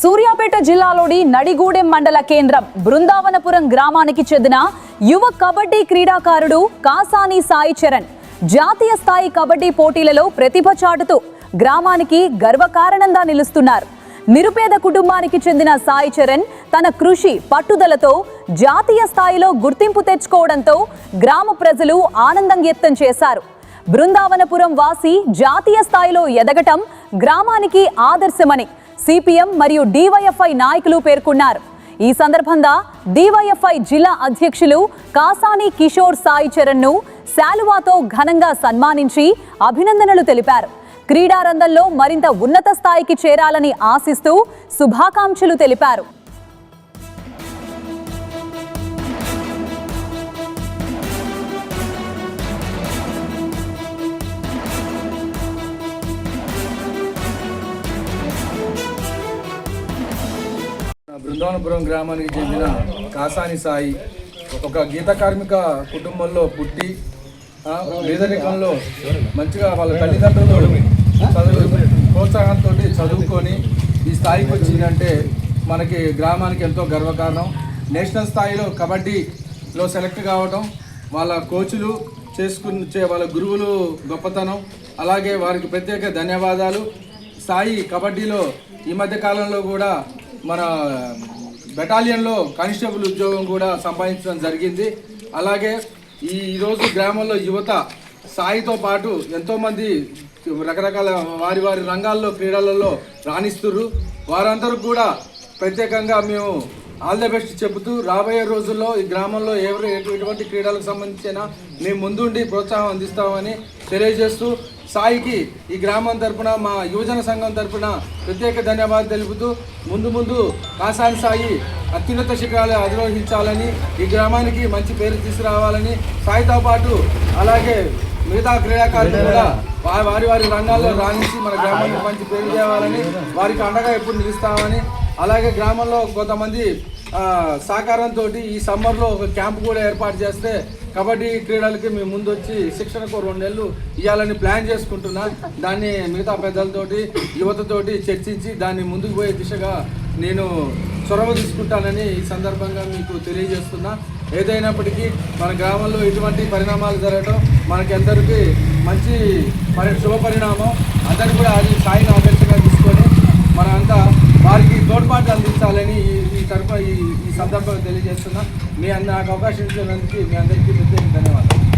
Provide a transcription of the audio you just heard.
సూర్యాపేట జిల్లాలోని నడిగూడెం మండల కేంద్రం బృందావనపురం గ్రామానికి చెందిన యువ కబడ్డీ క్రీడాకారుడు కాసాని సాయి చరణ్ జాతీయ స్థాయి కబడ్డీ పోటీలలో ప్రతిభ చాటుతూ గ్రామానికి గర్వకారణంగా నిలుస్తున్నారు. నిరుపేద కుటుంబానికి చెందిన సాయి చరణ్ తన కృషి పట్టుదలతో జాతీయ స్థాయిలో గుర్తింపు తెచ్చుకోవడంతో గ్రామ ప్రజలు ఆనందం వ్యక్తం చేశారు. బృందావనపురం వాసి జాతీయ స్థాయిలో ఎదగటం గ్రామానికి ఆదర్శమని సిపిఎం మరియు డివైఎఫ్ఐ నాయకులు పేర్కొన్నారు. ఈ సందర్భంగా డివైఎఫ్ఐ జిల్లా అధ్యక్షులు కాసాని కిషోర్ సాయి చరణ్ ను శాలువాతో ఘనంగా సన్మానించి అభినందనలు తెలిపారు. క్రీడా రంగంలో మరింత ఉన్నత స్థాయికి చేరాలని ఆశిస్తూ శుభాకాంక్షలు తెలిపారు. బృందావనపురం గ్రామానికి చెందిన కాసాని సాయి ఒక గీత కార్మిక కుటుంబంలో పుట్టి పేదరికంలో మంచిగా వాళ్ళ తల్లిదండ్రులు ప్రోత్సాహంతో చదువుకొని ఈ స్థాయికి వచ్చిందంటే మనకి గ్రామానికి ఎంతో గర్వకారణం. నేషనల్ స్థాయిలో కబడ్డీలో సెలెక్ట్ కావడం, వాళ్ళ కోచ్లు వాళ్ళ గురువులు గొప్పతనం, అలాగే వారికి ప్రత్యేక ధన్యవాదాలు. సాయి కబడ్డీలో ఈ మధ్య కాలంలో కూడా మన బెటాలియన్లో కానిస్టేబుల్ ఉద్యోగం కూడా సంపాదించడం జరిగింది. అలాగే ఈరోజు గ్రామంలో యువత సాయితో పాటు ఎంతోమంది రకరకాల వారి రంగాల్లో క్రీడలలో రాణిస్తున్నారు. వారందరూ కూడా ప్రత్యేకంగా మేము ఆల్ ద బెస్ట్ చెబుతూ రాబోయే రోజుల్లో ఈ గ్రామంలో ఎటువంటి క్రీడలకు సంబంధించిన మేము ముందుండి ప్రోత్సాహం అందిస్తామని తెలియజేస్తూ సాయికి ఈ గ్రామం తరపున మా యువజన సంఘం తరపున ప్రత్యేక ధన్యవాదాలు తెలుపుతూ ముందు కాసాని సాయి అత్యున్నత శిఖరాలు అధిరోహించాలని, ఈ గ్రామానికి మంచి పేరు తీసుకురావాలని, సాయితో పాటు అలాగే మిగతా క్రీడాకారులు కూడా వారి రంగాల్లో రాణించి మన గ్రామానికి మంచి పేరు తేవాలని, వారికి అండగా ఎప్పుడు నిలుస్తామని, అలాగే గ్రామంలో కొంతమంది సహకారంతో ఈ సమ్మర్లో ఒక క్యాంప్ కూడా ఏర్పాటు చేస్తే కబడ్డీ క్రీడలకి మేము ముందు వచ్చి శిక్షణకు 2 నెలలు ఇవ్వాలని ప్లాన్ చేసుకుంటున్నా. దాన్ని మిగతా పెద్దలతోటి యువతతోటి చర్చించి దాన్ని ముందుకు పోయే దిశగా నేను చొరవ తీసుకుంటానని ఈ సందర్భంగా మీకు తెలియజేస్తున్నా. ఏదైనప్పటికీ మన గ్రామంలో ఇటువంటి పరిణామాలు జరగడం మనకందరికీ మంచి శుభ పరిణామం. అందరికీ కూడా అది సాయిని ఆదర్శంగా తీసుకొని మనంతా వారికి తోడ్పాటు అందించాలని ఈ సందర్భంగా తెలియజేస్తున్నా. నాకు అవకాశం ఇచ్చినందుకు మీ అందరికీ ప్రత్యేక ధన్యవాదాలు.